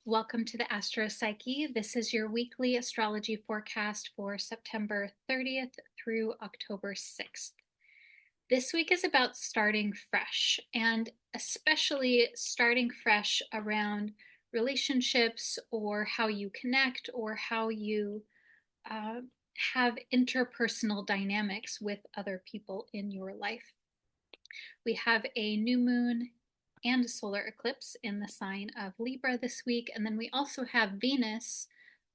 Welcome to the Astro Psyche. This is your weekly astrology forecast for September 30th through October 6th. This week is about starting fresh, and especially starting fresh around relationships or how you connect or how you uh, have interpersonal dynamics with other people in your life. We have a new moon and a solar eclipse in the sign of Libra this week. And then we also have Venus,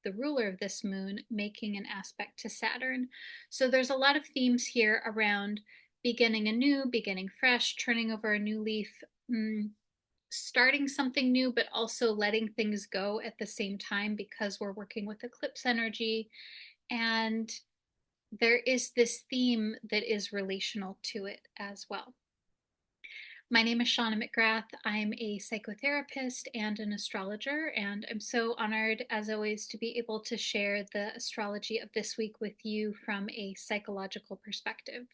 the ruler of this moon, making an aspect to Saturn. So there's a lot of themes here around beginning anew, beginning fresh, turning over a new leaf, starting something new, but also letting things go at the same time because we're working with eclipse energy. And there is this theme that is relational to it as well. My name is Shawna McGrath. I'm a psychotherapist and an astrologer, and I'm so honored, as always, to be able to share the astrology of this week with you from a psychological perspective.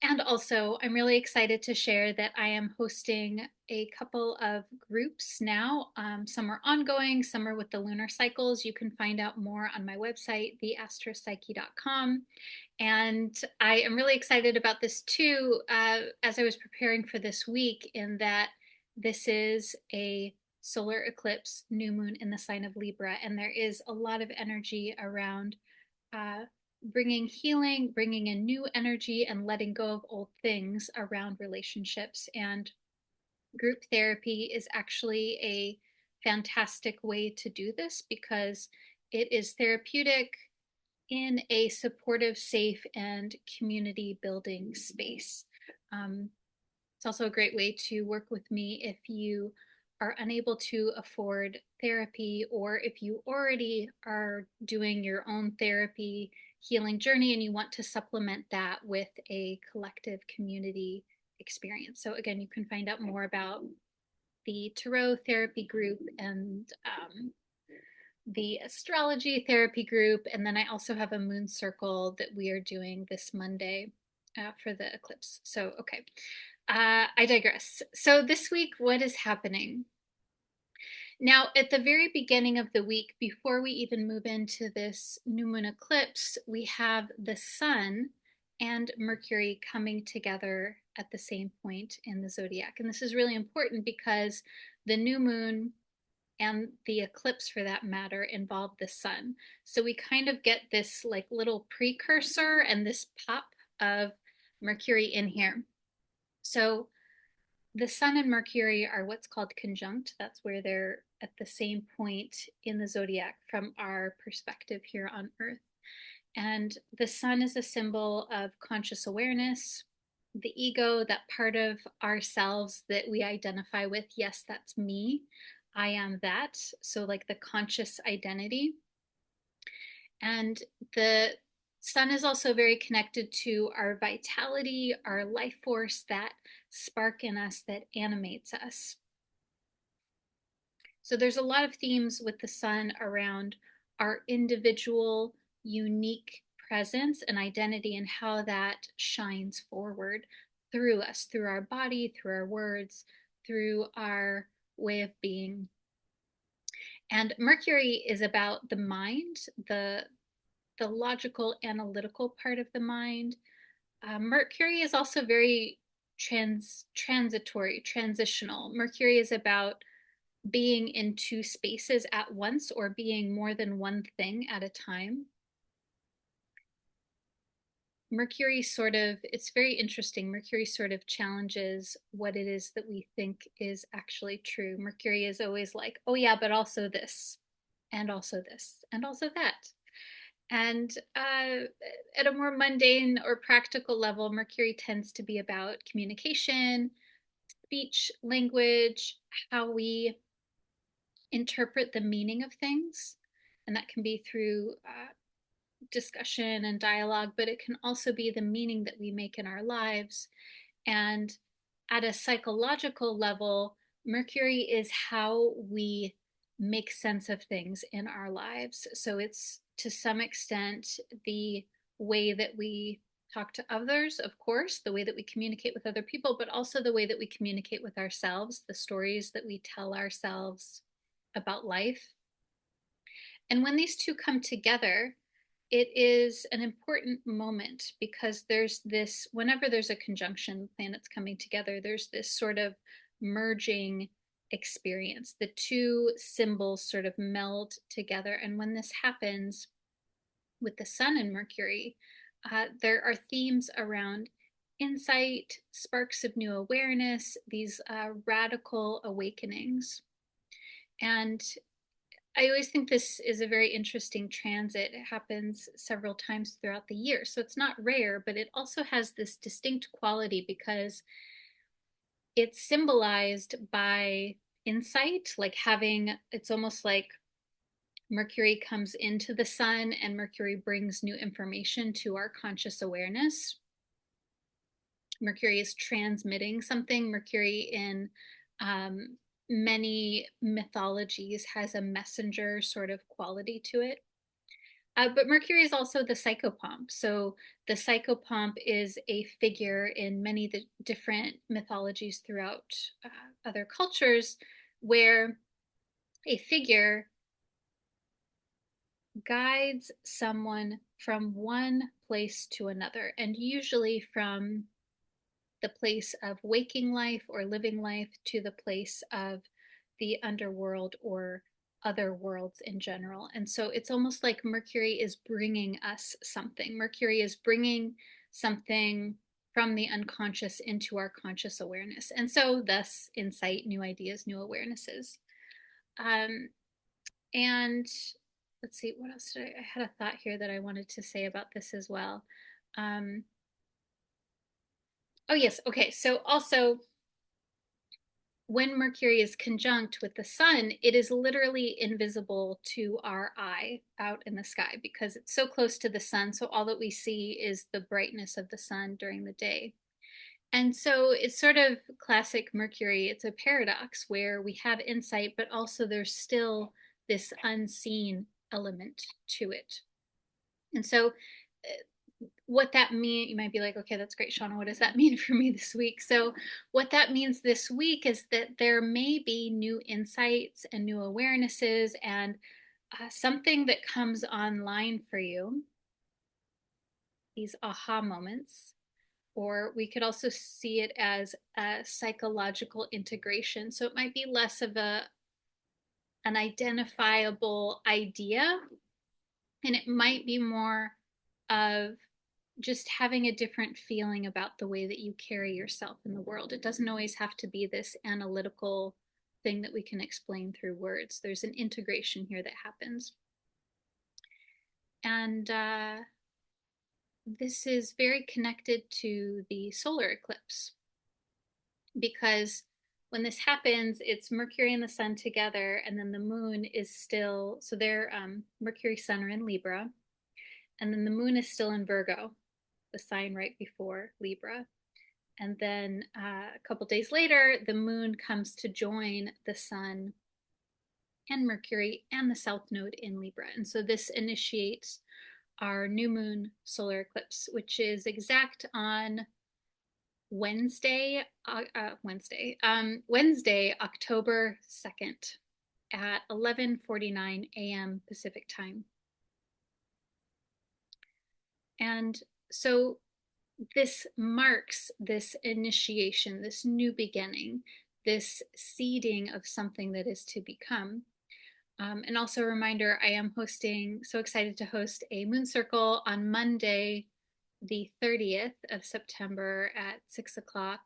And also, I'm really excited to share that I am hosting a couple of groups now. Some are ongoing, some are with the lunar cycles. You can find out more on my website, theastropsyche.com. And I am really excited about this too, as I was preparing for this week, in that this is a solar eclipse, new moon in the sign of Libra, and there is a lot of energy around bringing healing, bringing in new energy, and letting go of old things around relationships. And group therapy is actually a fantastic way to do this because it is therapeutic in a supportive, safe, and community building space. It's also a great way to work with me if you are unable to afford therapy, or if you already are doing your own therapy healing journey and you want to supplement that with a collective community experience. So again, you can find out more about the Tarot therapy group and the astrology therapy group. And then I also have a moon circle that we are doing this Monday for the eclipse. So, okay, I digress. So this week, what is happening? Now, at the very beginning of the week, before we even move into this new moon eclipse, we have the sun and Mercury coming together at the same point in the zodiac. And this is really important because the new moon and the eclipse, for that matter, involve the sun. So we kind of get this like little precursor and this pop of Mercury in here. So the sun and Mercury are what's called conjunct. That's where they're at the same point in the zodiac from our perspective here on Earth. And the sun is a symbol of conscious awareness, the ego, that part of ourselves that we identify with. Yes, that's me. I am that. So, like the conscious identity. And the sun is also very connected to our vitality, our life force, that spark in us that animates us. So there's a lot of themes with the sun around our individual, unique presence and identity and how that shines forward through us, through our body, through our words, through our way of being. And Mercury is about the mind, the logical, analytical part of the mind. Mercury is also very transitory, transitional. Mercury is about being in two spaces at once or being more than one thing at a time. Mercury sort of, it's very interesting. Mercury sort of challenges what it is that we think is actually true. Mercury is always like, oh yeah, but also this, and also this, and also that. And at a more mundane or practical level, Mercury tends to be about communication, speech, language, how we interpret the meaning of things. And that can be through discussion and dialogue, but it can also be the meaning that we make in our lives. And at a psychological level, Mercury is how we make sense of things in our lives. So it's to some extent the way that we talk to others, of course, the way that we communicate with other people, but also the way that we communicate with ourselves, the stories that we tell ourselves about life. And when these two come together, it is an important moment because there's this, whenever there's a conjunction, planets coming together, there's this sort of merging experience. The two symbols sort of meld together. And when this happens with the Sun and Mercury, there are themes around insight, sparks of new awareness, these radical awakenings. And I always think this is a very interesting transit. It happens several times throughout the year. So it's not rare, but it also has this distinct quality because it's symbolized by insight, like having, it's almost like Mercury comes into the Sun and Mercury brings new information to our conscious awareness. Mercury is transmitting something. Mercury in many mythologies has a messenger sort of quality to it. But Mercury is also the psychopomp. So the psychopomp is a figure in many of the different mythologies throughout other cultures where a figure guides someone from one place to another, and usually from the place of waking life or living life to the place of the underworld or other worlds in general. And so it's almost like Mercury is bringing us something. Mercury is bringing something from the unconscious into our conscious awareness. And so thus insight, new ideas, new awarenesses. And let's see, what else I had a thought here that I wanted to say about this as well. Oh yes, okay, so also when Mercury is conjunct with the Sun, it is literally invisible to our eye out in the sky because it's so close to the Sun. So all that we see is the brightness of the Sun during the day. And so it's sort of classic Mercury. It's a paradox where we have insight, but also there's still this unseen element to it. And so what that means, you might be like, okay, that's great, Shawna, what does that mean for me this week? So what that means this week is that there may be new insights and new awarenesses and something that comes online for you, these aha moments. Or we could also see it as a psychological integration. So it might be less of an identifiable idea, and it might be more of just having a different feeling about the way that you carry yourself in the world. It doesn't always have to be this analytical thing that we can explain through words. There's an integration here that happens. And this is very connected to the solar eclipse because when this happens, it's Mercury and the Sun together, and then the moon is still, so they're Mercury, Sun are in Libra, and then the moon is still in Virgo, the sign right before Libra. And then a couple days later, the moon comes to join the Sun and Mercury and the South Node in Libra. And so this initiates our new moon solar eclipse, which is exact on Wednesday, October 2nd at 11:49 a.m. Pacific time. And so this marks this initiation, this new beginning, this seeding of something that is to become. And also a reminder, I am so excited to host a moon circle on Monday, the 30th of September at 6 o'clock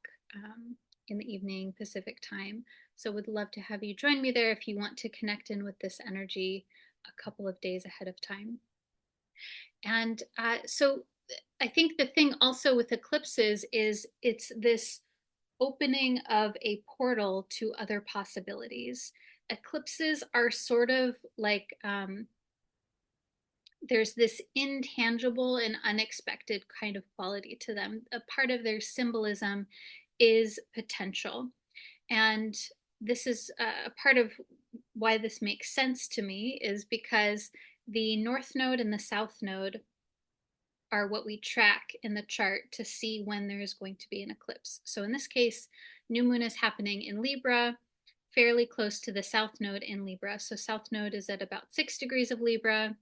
in the evening Pacific time. So would love to have you join me there if you want to connect in with this energy a couple of days ahead of time. And so I think the thing also with eclipses is it's this opening of a portal to other possibilities. Eclipses are sort of like there's this intangible and unexpected kind of quality to them. A part of their symbolism is potential. And this is a part of why this makes sense to me is because the North Node and the South Node are what we track in the chart to see when there is going to be an eclipse. So in this case, new moon is happening in Libra. fairly close to the south node in Libra. So south node is at about 6 degrees of Libra.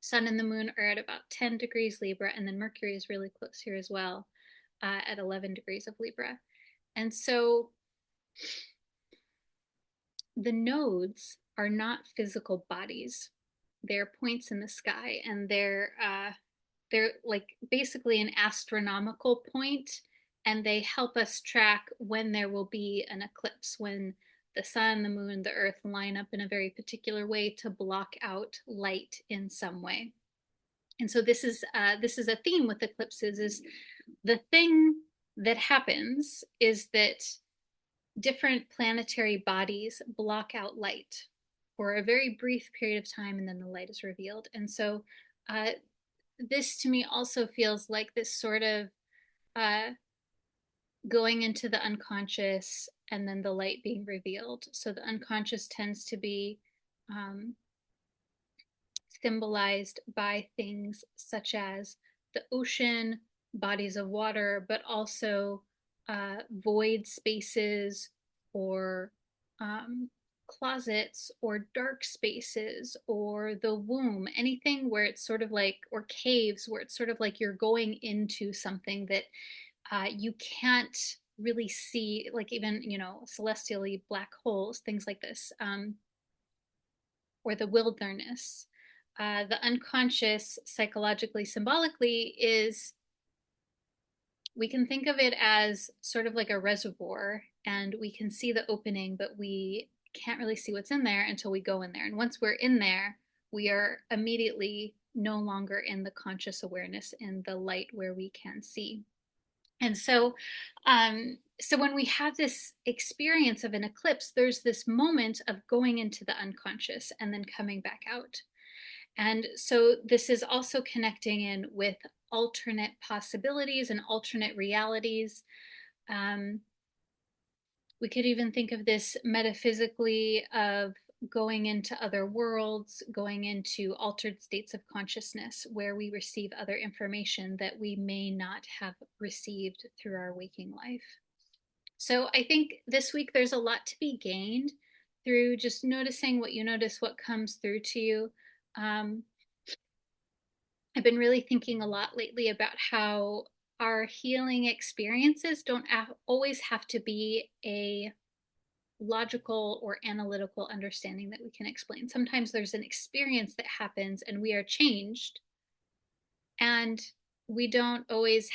Sun and the moon are at about 10 degrees Libra, and then Mercury is really close here as well, at 11 degrees of Libra. And so the nodes are not physical bodies. They're points in the sky, and they're like basically an astronomical point, and they help us track when there will be an eclipse, when the sun, the moon, the earth line up in a very particular way to block out light in some way. And so this is a theme with eclipses. Is the thing that happens is that different planetary bodies block out light for a very brief period of time, and then the light is revealed. And so this to me also feels like this sort of uh, going into the unconscious and then the light being revealed. So the unconscious tends to be um, symbolized by things such as the ocean, bodies of water, but also void spaces or closets or dark spaces or the womb, anything where it's sort of like, or caves where it's sort of like you're going into something that you can't really see, like even, celestially black holes, things like this, or the wilderness. The unconscious, psychologically, symbolically, is, we can think of it as sort of like a reservoir, and we can see the opening, but we can't really see what's in there until we go in there. And once we're in there, we are immediately no longer in the conscious awareness, in the light where we can see. And so, so when we have this experience of an eclipse, there's this moment of going into the unconscious and then coming back out. And so this is also connecting in with alternate possibilities and alternate realities. We could even think of this metaphysically, of going into other worlds, going into altered states of consciousness where we receive other information that we may not have received through our waking life. So I think this week there's a lot to be gained through just noticing what you notice, what comes through to you. I've been really thinking a lot lately about how our healing experiences don't always have to be a logical or analytical understanding that we can explain. Sometimes there's an experience that happens and we are changed, and we don't always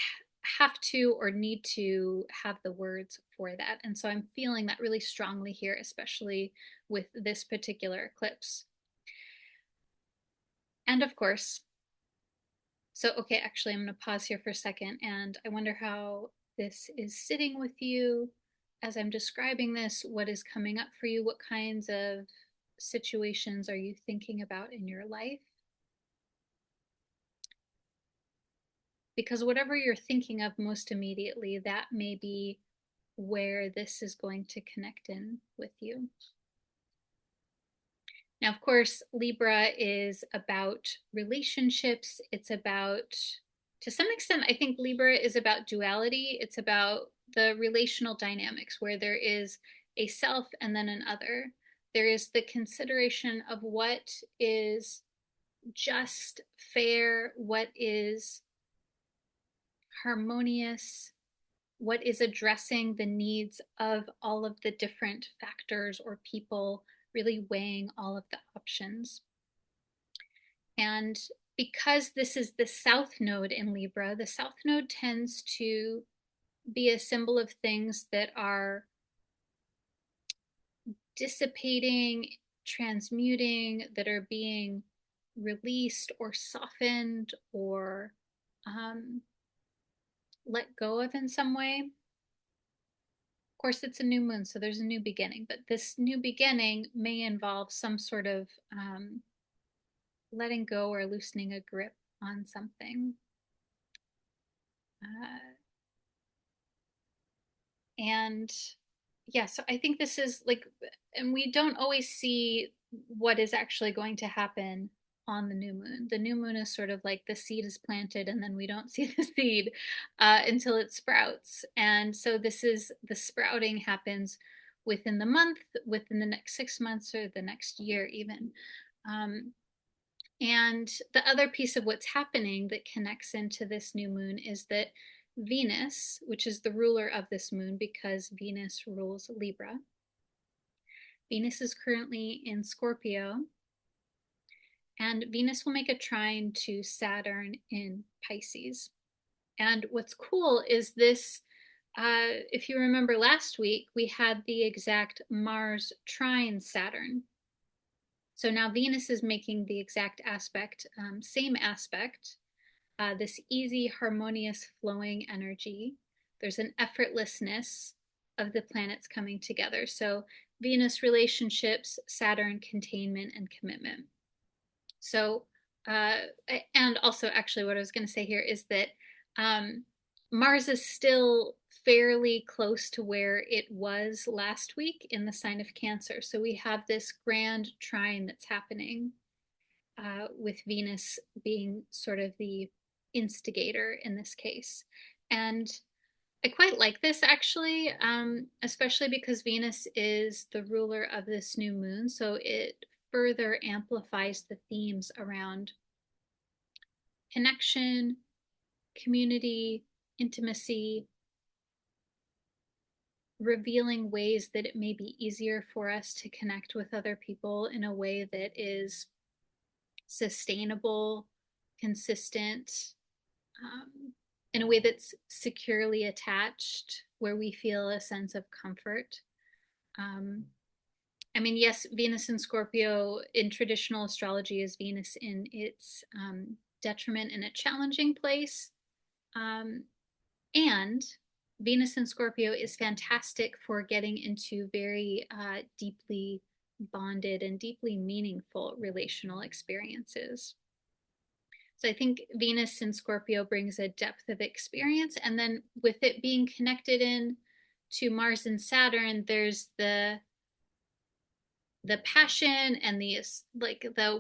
have to or need to have the words for that. And so I'm feeling that really strongly here, especially with this particular eclipse. And of course, so, okay, actually, I'm going to pause here for a second, and I wonder how this is sitting with you as I'm describing this. What is coming up for you? What kinds of situations are you thinking about in your life? Because whatever you're thinking of most immediately, that may be where this is going to connect in with you. Now, of course, Libra is about relationships. It's about, to some extent, I think Libra is about duality. It's about the relational dynamics where there is a self and then an other. There is the consideration of what is just, fair, what is harmonious, what is addressing the needs of all of the different factors or people, really weighing all of the options. And because this is the south node in Libra, the south node tends to be a symbol of things that are dissipating, transmuting, that are being released or softened or let go of in some way. Of course, it's a new moon, so there's a new beginning, but this new beginning may involve some sort of letting go or loosening a grip on something. And yeah, so I think this is like, and we don't always see what is actually going to happen on the new moon. The new moon is sort of like the seed is planted and then we don't see the seed until it sprouts. And so this is, the sprouting happens within the month, within the next 6 months, or the next year even. And the other piece of what's happening that connects into this new moon is that Venus, which is the ruler of this moon because Venus rules Libra, Venus is currently in Scorpio, and Venus will make a trine to Saturn in Pisces. And what's cool is this, if you remember last week, we had the exact Mars trine Saturn. So now Venus is making the exact aspect, same aspect, this easy, harmonious, flowing energy. There's an effortlessness of the planets coming together. So Venus relationships, Saturn containment and commitment. So, and also actually what I was going to say here is that Mars is still fairly close to where it was last week in the sign of Cancer. So we have this grand trine that's happening with Venus being sort of the instigator in this case. And I quite like this actually, especially because Venus is the ruler of this new moon. So it further amplifies the themes around connection, community, intimacy, revealing ways that it may be easier for us to connect with other people in a way that is sustainable, consistent, in a way that's securely attached, where we feel a sense of comfort. I mean, yes, Venus in Scorpio in traditional astrology is Venus in its detriment in a challenging place. And Venus in Scorpio is fantastic for getting into very deeply bonded and deeply meaningful relational experiences. So I think Venus in Scorpio brings a depth of experience. And then with it being connected in to Mars and Saturn, there's the passion and the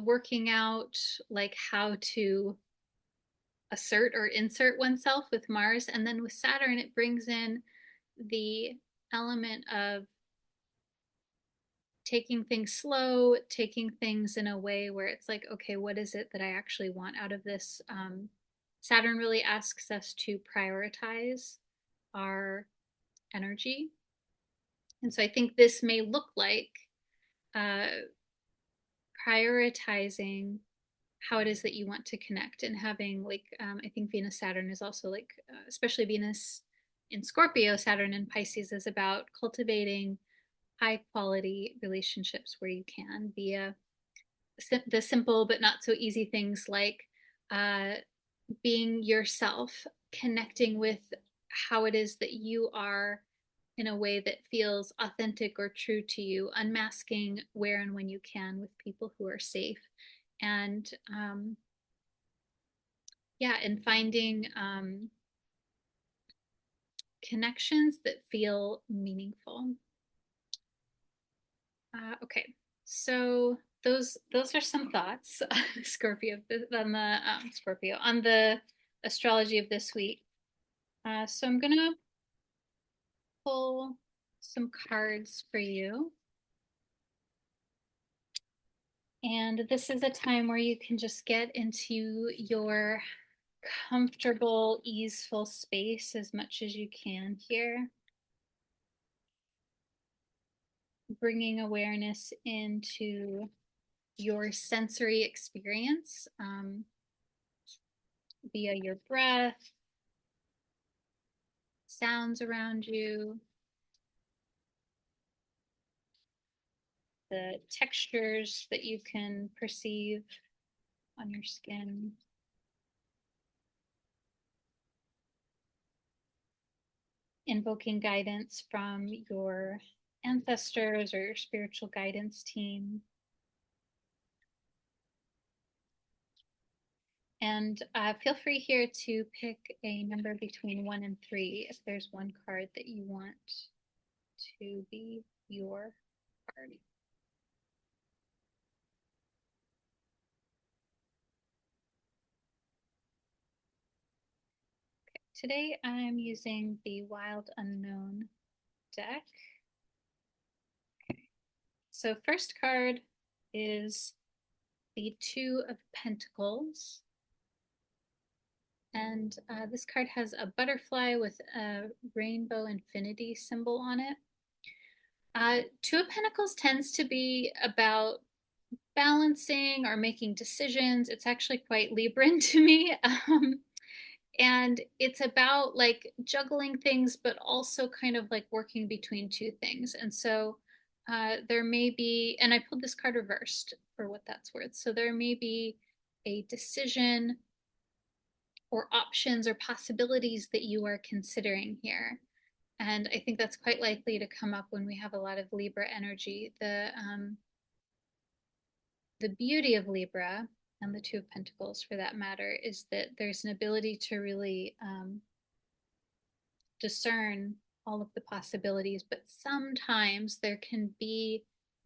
working out, like how to assert or insert oneself with Mars. And then with Saturn, it brings in the element of taking things slow, taking things in a way where it's like, okay, what is it that I actually want out of this? Saturn really asks us to prioritize our energy. And so I think this may look like prioritizing how it is that you want to connect and having I think Venus Saturn is also especially Venus in Scorpio, Saturn in Pisces is about cultivating high quality relationships where you can via the simple but not so easy things like being yourself, connecting with how it is that you are in a way that feels authentic or true to you, unmasking where and when you can with people who are safe, and and finding connections that feel meaningful. Okay, so those are some thoughts, Scorpio, on the Scorpio on the astrology of this week. So I'm gonna pull some cards for you. And this is a time where you can just get into your comfortable, easeful space as much as you can here. Bringing awareness into your sensory experience via your breath, sounds around you, the textures that you can perceive on your skin. Invoking guidance from your ancestors or your spiritual guidance team. And feel free here to pick a number between 1 and 3 if there's one card that you want to be your card. Okay, today I'm using the Wild Unknown deck. So first card is the Two of Pentacles. And this card has a butterfly with a rainbow infinity symbol on it. Two of Pentacles tends to be about balancing or making decisions. It's actually quite Libran to me. And it's about like juggling things, but also kind of like working between two things. And so there may be, and I pulled this card reversed for what that's worth. So there may be a decision or options or possibilities that you are considering here. And I think that's quite likely to come up when we have a lot of Libra energy. The beauty of Libra and the Two of Pentacles, for that matter, is that there's an ability to really discern all of the possibilities, but sometimes there can be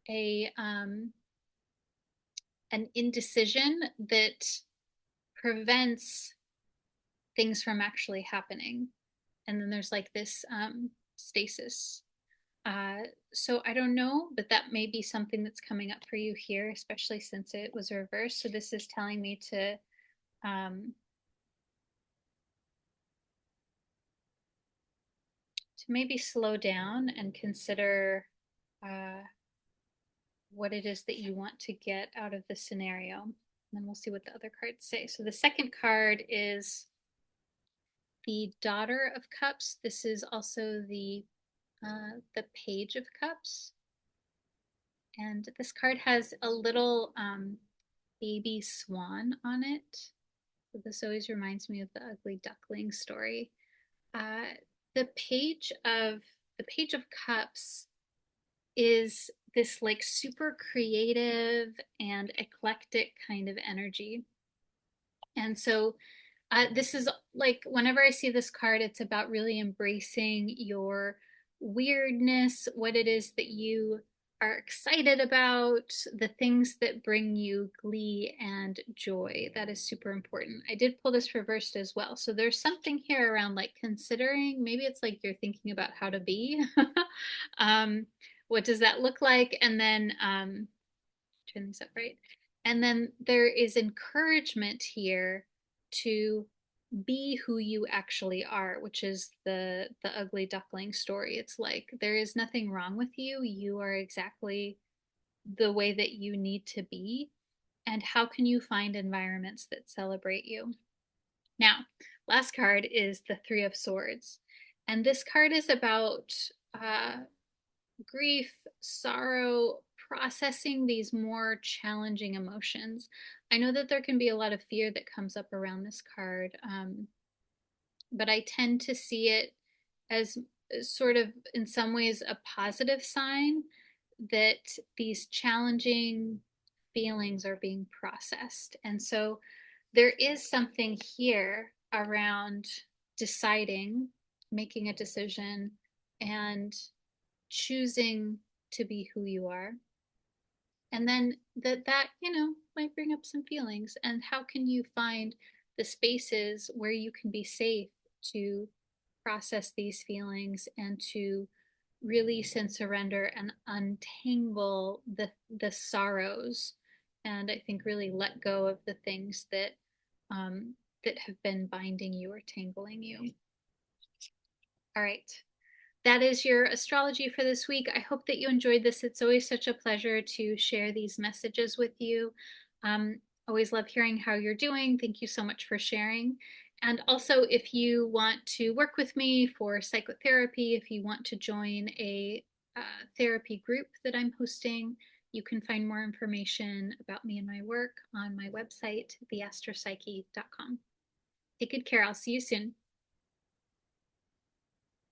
a an indecision that prevents things from actually happening, and then there's like this stasis. So I don't know, but that may be something that's coming up for you here, especially since it was reversed. So this is telling me to maybe slow down and consider uh, what it is that you want to get out of the scenario. And then we'll see what the other cards say. So the second card is the Daughter of Cups. This is also the Page of Cups. And this card has a little baby swan on it. So this always reminds me of the ugly duckling story. Uh, the page of Cups is this like super creative and eclectic kind of energy. And so this is like whenever I see this card, it's about really embracing your weirdness, what it is that you are excited about, the things that bring you glee and joy. That is super important. I did pull this reversed as well. So there's something here around like considering, maybe it's like you're thinking about how to be. What does that look like? And then turn these up right. And then there is encouragement here to be who you actually are, which is the ugly duckling story. It's like there is nothing wrong with you. You are exactly the way that you need to be. And how can you find environments that celebrate you? Now, last card is the Three of Swords. And this card is about grief, sorrow, processing these more challenging emotions. I know that there can be a lot of fear that comes up around this card, but I tend to see it as sort of, in some ways, a positive sign that these challenging feelings are being processed. And so there is something here around deciding, making a decision, and choosing to be who you are. And then that might bring up some feelings. And how can you find the spaces where you can be safe to process these feelings and to release and surrender and untangle the sorrows, and I think really let go of the things that that have been binding you or tangling you. All right, that is your astrology for this week. I hope that you enjoyed this. It's always such a pleasure to share these messages with you. Always love hearing how you're doing. Thank you so much for sharing. And also, if you want to work with me for psychotherapy, if you want to join a therapy group that I'm hosting, you can find more information about me and my work on my website, theastropsyche.com. Take good care. I'll see you soon.